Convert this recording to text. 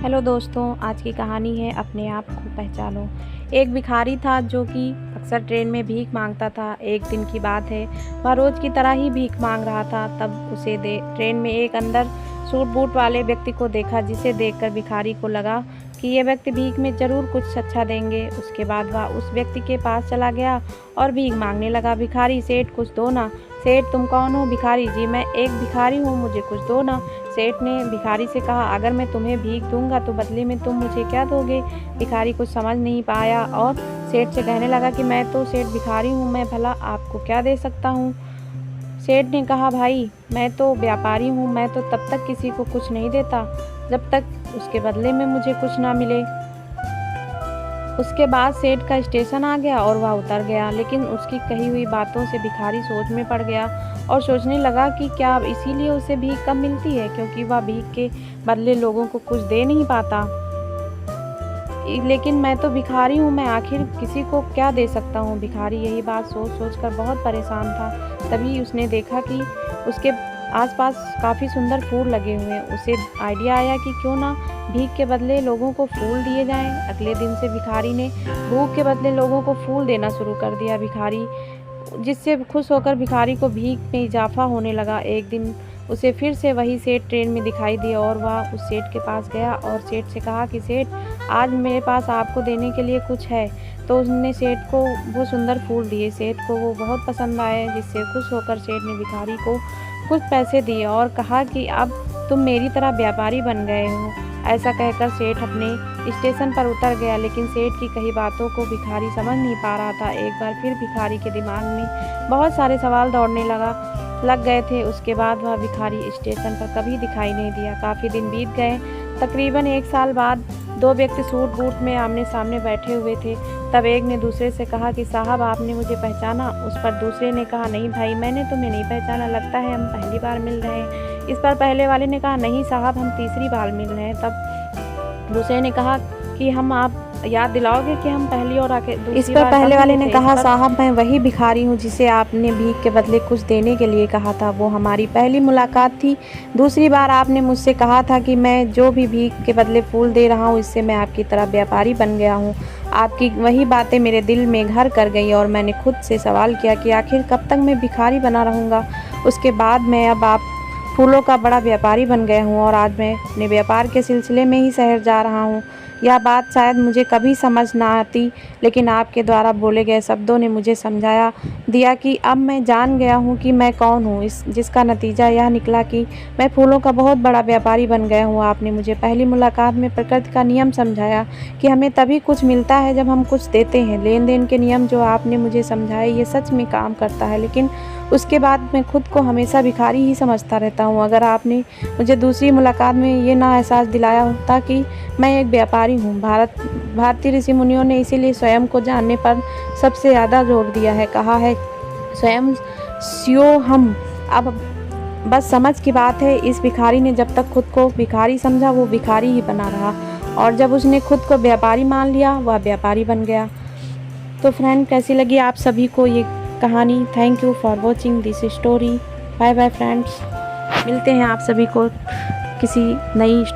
Hello दोस्तों, आज की कहानी है अपने आप को पहचानो। एक भिखारी था जो कि अक्सर ट्रेन में भीख मांगता था। एक दिन की बात है, वह रोज़ की तरह ही भीख मांग रहा था। तब उसे ट्रेन में एक अंदर सूट बूट वाले व्यक्ति को देखा, जिसे देखकर भिखारी को लगा कि ये व्यक्ति भीख में ज़रूर कुछ अच्छा देंगे। उसके बाद वह उस व्यक्ति के पास चला गया और भीख मांगने लगा। भिखारी, सेठ कुछ दो ना। सेठ, तुम कौन हो? भिखारी, जी मैं एक भिखारी हूँ, मुझे कुछ दो ना। सेठ ने भिखारी से कहा, अगर मैं तुम्हें भीख दूंगा तो बदले में तुम मुझे क्या दोगे? भिखारी कुछ समझ नहीं पाया और सेठ से कहने लगा कि मैं तो सेठ भिखारी हूँ, मैं भला आपको क्या दे सकता हूँ। सेठ ने कहा, भाई मैं तो व्यापारी हूँ, मैं तो तब तक किसी को कुछ नहीं देता जब तक उसके बदले में मुझे कुछ ना मिले। उसके बाद सेठ का स्टेशन आ गया और वह उतर गया, लेकिन उसकी कही हुई बातों से भिखारी सोच में पड़ गया और सोचने लगा कि क्या इसीलिए उसे भीख कम मिलती है, क्योंकि वह भीख के बदले लोगों को कुछ दे नहीं पाता। लेकिन मैं तो भिखारी हूँ, मैं आखिर किसी को क्या दे सकता हूँ। भिखारी यही बात सोच सोच कर बहुत परेशान था। तभी उसने देखा कि उसके आसपास काफ़ी सुंदर फूल लगे हुए हैं। उसे आइडिया आया कि क्यों ना भीख के बदले लोगों को फूल दिए जाएं। अगले दिन से भिखारी ने भूख के बदले लोगों को फूल देना शुरू कर दिया। जिससे खुश होकर भिखारी को भीख में इजाफा होने लगा। एक दिन उसे फिर से वही सेठ ट्रेन में दिखाई दिया और वह उस सेठ के पास गया और सेठ से कहा कि सेठ, आज मेरे पास आपको देने के लिए कुछ है। तो उसने सेठ को वो सुंदर फूल दिए। सेठ को वो बहुत पसंद आए, जिससे खुश होकर सेठ ने भिखारी को कुछ पैसे दिए और कहा कि अब तुम मेरी तरह व्यापारी बन गए हो। ऐसा कहकर सेठ अपने स्टेशन पर उतर गया, लेकिन सेठ की कही बातों को भिखारी समझ नहीं पा रहा था। एक बार फिर भिखारी के दिमाग में बहुत सारे सवाल दौड़ने लग गए थे। उसके बाद वह भिखारी स्टेशन पर कभी दिखाई नहीं दिया। काफ़ी दिन बीत गए। तकरीबन 1 साल बाद दो व्यक्ति सूट बूट में आमने सामने बैठे हुए थे। तब एक ने दूसरे से कहा कि साहब, आपने मुझे पहचाना? उस पर दूसरे ने कहा, नहीं भाई, मैंने तुम्हें नहीं पहचाना, लगता है हम पहली बार मिल रहे हैं। इस पर पहले वाले ने कहा, नहीं साहब, हम तीसरी बार मिल रहे हैं। तब दूसरे ने कहा कि आप याद दिलाओगे कि हम पहली और आके दूसरी इस पर पहले वाले ने कहा, साहब मैं वही भिखारी हूँ जिसे आपने भीख के बदले कुछ देने के लिए कहा था। वो हमारी पहली मुलाकात थी। दूसरी बार आपने मुझसे कहा था कि मैं जो भी भीख के बदले फूल दे रहा हूँ, इससे मैं आपकी तरह व्यापारी बन गया हूँ। आपकी वही बातें मेरे दिल में घर कर गई और मैंने खुद से सवाल किया कि आखिर कब तक मैं भिखारी बना रहूँगा। उसके बाद मैं अब आप फूलों का बड़ा व्यापारी बन गया हूँ और आज मैं अपने व्यापार के सिलसिले में ही शहर जा रहा हूँ। यह बात शायद मुझे कभी समझ ना आती, लेकिन आपके द्वारा बोले गए शब्दों ने मुझे समझाया दिया कि अब मैं जान गया हूँ कि मैं कौन हूँ। जिसका नतीजा यह निकला कि मैं फूलों का बहुत बड़ा व्यापारी बन गया हूँ। आपने मुझे पहली मुलाकात में प्रकृति का नियम समझाया कि हमें तभी कुछ मिलता है जब हम कुछ देते हैं। लेन देन के नियम जो आपने मुझे समझाए, ये सच में काम करता है, लेकिन उसके बाद मैं खुद को हमेशा भिखारी ही समझता रहता हूँ। अगर आपने मुझे दूसरी मुलाकात में ये ना एहसास दिलाया होता कि मैं एक व्यापारी हूँ। भारतीय ऋषि मुनियों ने इसीलिए स्वयं को जानने पर सबसे ज़्यादा जोर दिया है। कहा है, स्वयं स्यो हम। अब बस समझ की बात है। इस भिखारी ने जब तक खुद को भिखारी समझा, वो भिखारी ही बना रहा, और जब उसने खुद को व्यापारी मान लिया, वह व्यापारी बन गया। तो फ्रेंड, कैसी लगी आप सभी को ये कहानी? Thank you for watching this story. Bye bye friends, मिलते हैं आप सभी को किसी नई स्टोरी।